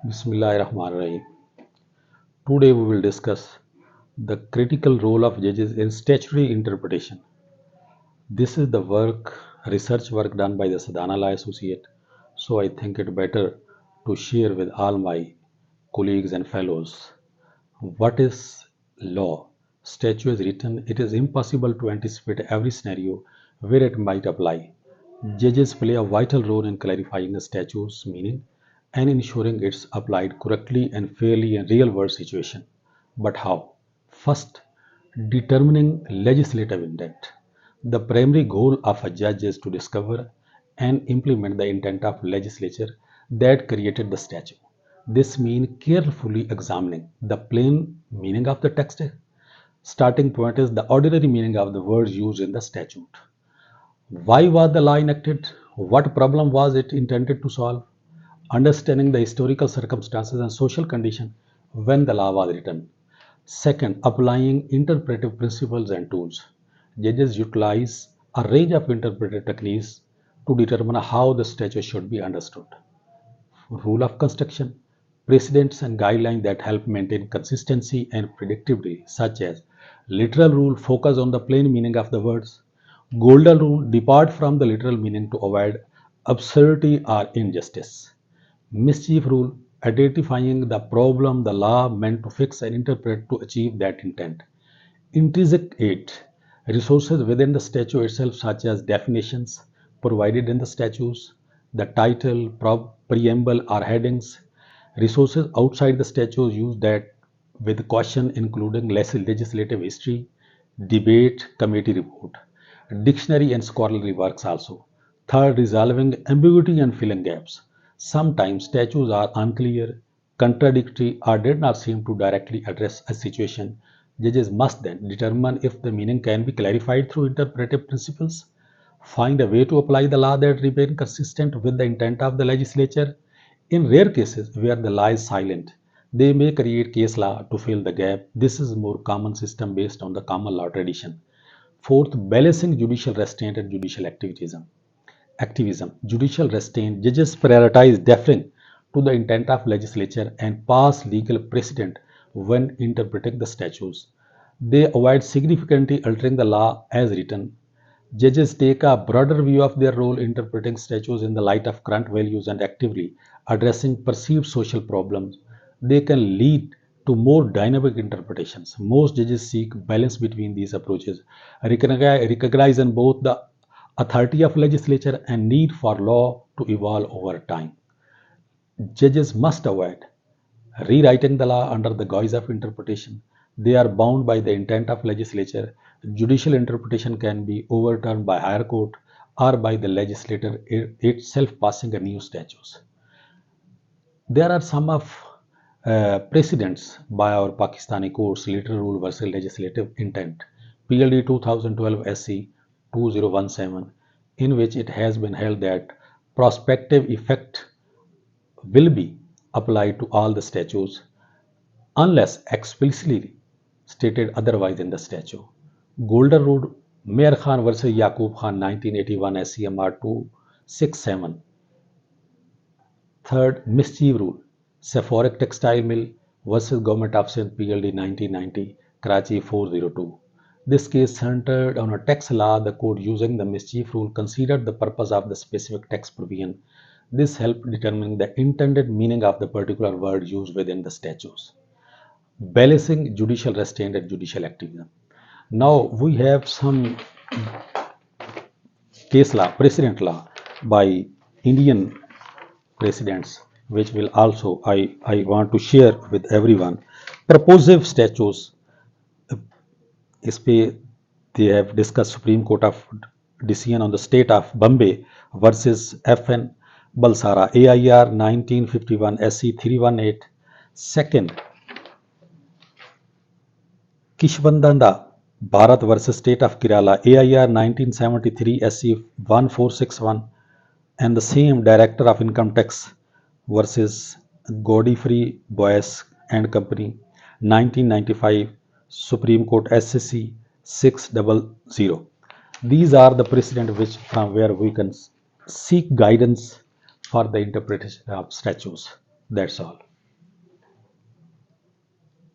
Bismillahirrahmanirrahim. Today we will discuss the critical role of judges in statutory interpretation. This is the research work done by the Sadhana Law Associate, so I think it better to share with all my colleagues and fellows. What is law? Statute is written, it is impossible to anticipate every scenario where it might apply. Judges play a vital role in clarifying the statute's meaning and ensuring it's applied correctly and fairly in real world situations. But how? First, determining legislative intent. The primary goal of a judge is to discover and implement the intent of legislature that created the statute. This means carefully examining the plain meaning of the text. Starting point is the ordinary meaning of the words used in the statute. Why was the law enacted? What problem was it intended to solve? Understanding the historical circumstances and social condition when the law was written. Second, applying interpretive principles and tools. Judges utilize a range of interpretive techniques to determine how the statute should be understood. Rule of construction, precedents and guidelines that help maintain consistency and predictability, such as literal rule focus on the plain meaning of the words, golden rule depart from the literal meaning to avoid absurdity or injustice, mischief rule identifying the problem the law meant to fix and interpret to achieve that intent. Intrinsic aid resources within the statute itself, such as definitions provided in the statutes, the title, preamble, or headings. Resources outside the statute use that with caution, including legislative history, debate, committee report, dictionary and scholarly works also. Third, resolving ambiguity and filling gaps. Sometimes statutes are unclear, contradictory, or did not seem to directly address a situation. Judges must then determine if the meaning can be clarified through interpretive principles, find a way to apply the law that remain consistent with the intent of the legislature. In rare cases where the law is silent, they may create case law to fill the gap. This is a more common system based on the common law tradition. Fourth, balancing judicial restraint and judicial activism. Judicial restraint. Judges prioritize deferring to the intent of legislature and pass legal precedent when interpreting the statutes. They avoid significantly altering the law as written. Judges take a broader view of their role interpreting statutes in the light of current values and actively addressing perceived social problems. They can lead to more dynamic interpretations. Most judges seek balance between these approaches, recognizing both the authority of legislature and need for law to evolve over time. Judges must avoid rewriting the law under the guise of interpretation. They are bound by the intent of legislature. Judicial interpretation can be overturned by higher court or by the legislature itself passing a new statutes. There are some of precedents by our Pakistani courts, literal rule versus legislative intent, PLD 2012 SC 2017, in which it has been held that prospective effect will be applied to all the statutes unless explicitly stated otherwise in the statute. Golden Rule, Mayor Khan versus Yaqub Khan 1981 SCMR 267. Third, mischief rule, Sephoric Textile Mill versus Government of Sindh PLD 1990, Karachi 402. This case centered on a tax law. The court, using the mischief rule, considered the purpose of the specific tax provision. This helped determine the intended meaning of the particular word used within the statutes. Balancing judicial restraint and judicial activism. Now we have some case law, precedent law by Indian precedents, which will also I want to share with everyone. Propositive statutes, इस पे they have discussed Supreme Court of decision on the state of Bombay versus FN Balsara AIR 1951 SC 318. Second, Kishbandanda Bharat versus State of Kerala AIR 1973 SC 1461, and the same Director of Income Tax versus Godfrey Boyce and Company 1995 Supreme Court SCC 600. These are the precedent which from where we can seek guidance for the interpretation of statutes. That's all.